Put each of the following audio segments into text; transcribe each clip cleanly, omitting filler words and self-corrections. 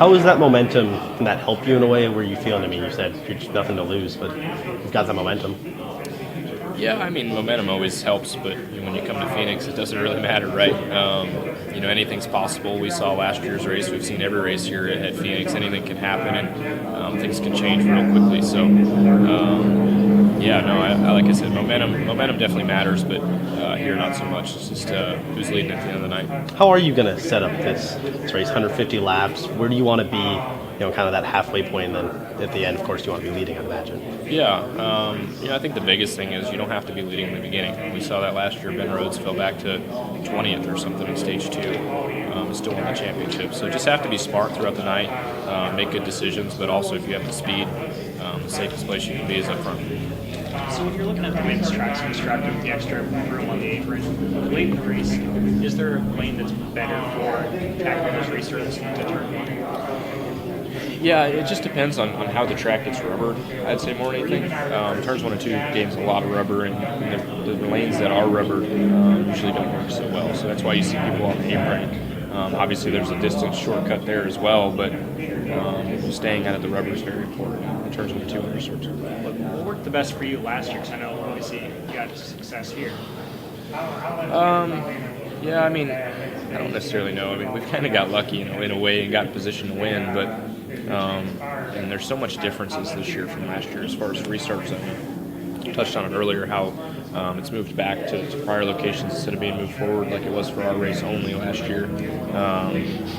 How is that momentum? Can that help you in a way where you feel? I mean, you said you're just nothing to lose, but you've got that momentum. Yeah, I mean, momentum always helps, but when you come to Phoenix, it doesn't really matter, right? Anything's possible. We saw last year's race. We've seen every race here at Phoenix. Anything can happen, and things can change real quickly. So, like I said, momentum definitely matters, but here not so much. It's just who's leading at the end of the night. How are you going to set up this race? 150 laps. Where do you want to be? Kind of that halfway point, and then at the end, of course, you want to be leading, I imagine. Yeah, I think the biggest thing is you don't have to be leading in the beginning. We saw that last year. Ben Rhodes fell back to 20th or something in stage 2. Still won the championship. So just have to be smart throughout the night, make good decisions, but also if you have the speed, the safest place you can be is up front. So if you're looking at the way this track's constructed with the extra room on the apron, late in the race, is there a lane that's better for tackling those racers to turn one? Yeah, it just depends on how the track gets rubbered, I'd say more than anything. Turns 1 and 2 gains a lot of rubber, and the lanes that are rubbered usually don't work so well. So that's why you see people on the apron. Obviously, there's a distance shortcut there as well, but staying out of the rubber is very important in turns 1 and 2 and restarts. What worked the best for you last year? Because I know obviously you had success here. Yeah, I mean, I don't necessarily know. I mean, we've kind of got lucky, in a way, and got in position to win, but and there's so much differences this year from last year as far as restarts. I touched on it earlier how it's moved back to prior locations instead of being moved forward like it was for our race only last year.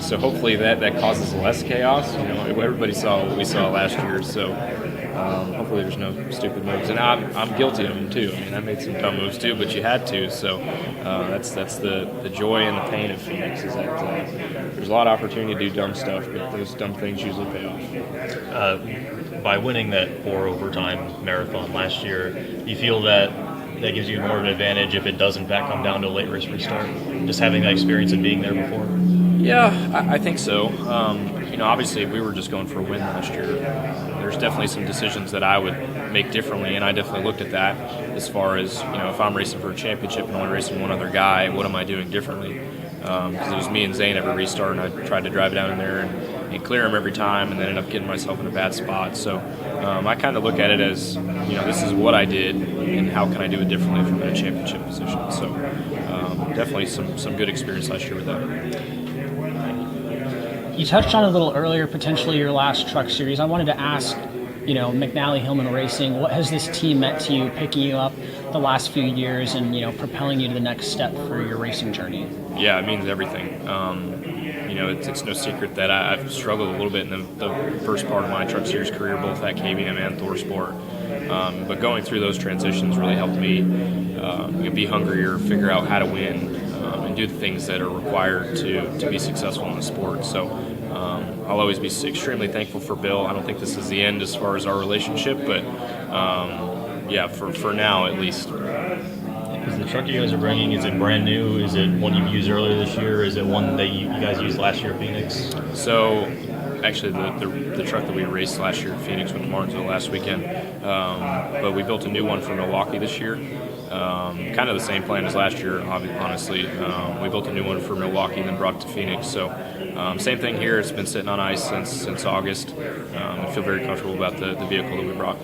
So hopefully that causes less chaos. Everybody saw what we saw last year, so hopefully there's no stupid moves. And I'm guilty of them too. I mean, I made some dumb moves too, but you had to. So that's the joy and the pain of Phoenix is that there's a lot of opportunity to do dumb stuff, but those dumb things usually pay off. By winning that 4 overtime marathon last year, do you feel that gives you more of an advantage if it does in fact come down to a late race restart? Just having that experience and being there before? Yeah, I think so. Obviously we were just going for a win last year. There's definitely some decisions that I would make differently, and I definitely looked at that as far as, if I'm racing for a championship and only racing one other guy, what am I doing differently? Because it was me and Zane every restart, and I tried to drive down in there and clear him every time, and then ended up getting myself in a bad spot. So I kind of look at it as, this is what I did, and how can I do it differently if I'm in a championship position. So definitely some good experience last year with that. You touched on it a little earlier, potentially your last truck series. I wanted to ask, McAnally Hilgemann Racing, what has this team meant to you, picking you up the last few years and, propelling you to the next step for your racing journey? Yeah, it means everything. It's no secret that I've struggled a little bit in the first part of my truck series career, both at KBM and ThorSport. But going through those transitions really helped me be hungrier, figure out how to win, and do the things that are required to be successful in the sport. So I'll always be extremely thankful for Bill. I don't think this is the end as far as our relationship, but for now at least. Is the truck you guys are bringing, is it brand new? Is it one you've used earlier this year? Is it one that you guys used last year at Phoenix? So actually the truck that we raced last year at Phoenix went to Martinsville last weekend, but we built a new one for Milwaukee this year. Kind of the same plan as last year, honestly. We built a new one for Milwaukee and then brought it to Phoenix. So same thing here. It's been sitting on ice since August. I feel very comfortable about the vehicle that we brought.